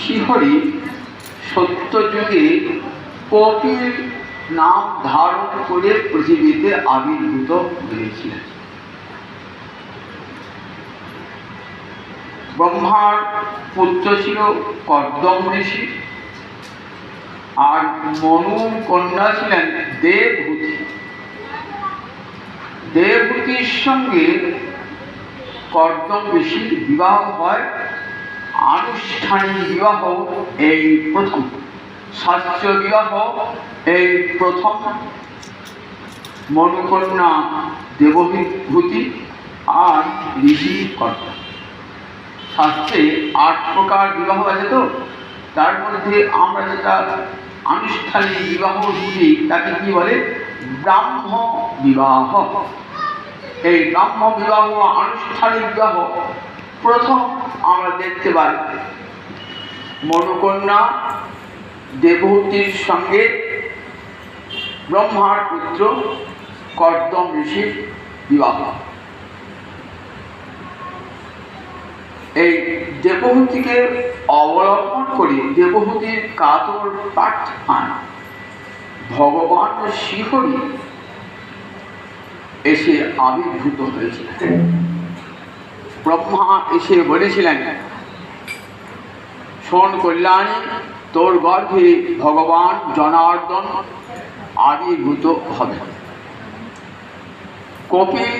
শ্রীহরি সত্যযুগে কপির নাম ধারণ করে পৃথিবীতে আবির্ভূত হয়েছিলেন। ব্রহ্মার পুত্র ছিল কর্দম ঋষি, আর মনুর কন্যা ছিলেন দেবহূতি। দেবহূতির সঙ্গে কর্দম ঋষির বিবাহ হয়। আনুষ্ঠানিক বিবাহ এই প্রথম, শাস্ত্রীয় বিবাহ এই প্রথম। মনুকন্যা দেবহূতি আর ঋষি কর্দম। শাস্ত্রে 8 প্রকার বিবাহ আছে, তো তার মধ্যে আমরা যেটা আনুষ্ঠানিক বিবাহ বুঝি তাকে কি বলে? ব্রাহ্ম বিবাহ। এই ব্রাহ্ম বিবাহ, আনুষ্ঠানিক বিবাহ প্রথম আমরা দেখতে পাই মনুকন্যা দেবহূতির সঙ্গে ব্রহ্মার পুত্র কর্দম ঋষির বিবাহ। এই দেবহূতিকে অবলম্বন করে দেবহূতির কাতর প্রার্থনা ভগবান শ্রীহরি এসে আবির্ভূত হয়েছিলেন। ব্রহ্মা এসে বলেছিলেন, শোন কল্যাণী, তোর গর্ভে ভগবান জনার্দন আবির্ভূত হবে। কপিল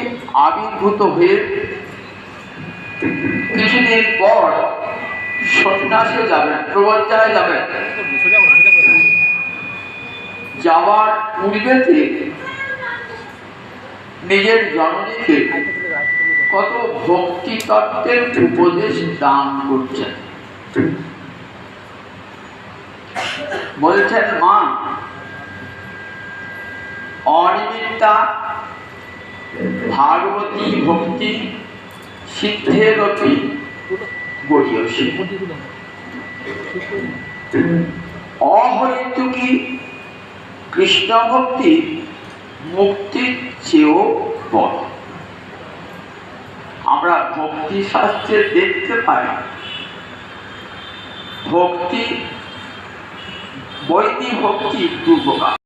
আবির্ভূত হয়ে কিছুদিন পর সন্ন্যাসে যাবেন, প্রবজ্জায় যাবেন। যাওয়ার পূর্বেতে নিজের জননীকে কত ভক্তি তত্ত্বের উপদেশ দান করছেন। বলছেন, মা, অনিমিত্তা ভাগবতী ভক্তি সিদ্ধেরপি গড়িয়সী, অহৈতুকী কৃষ্ণ ভক্তি মুক্তির চেয়েও বড়। আমরা ভক্তি শাস্ত্রে দেখতে পাই ভক্তি, বৈদিক ভক্তি 2 প্রকার।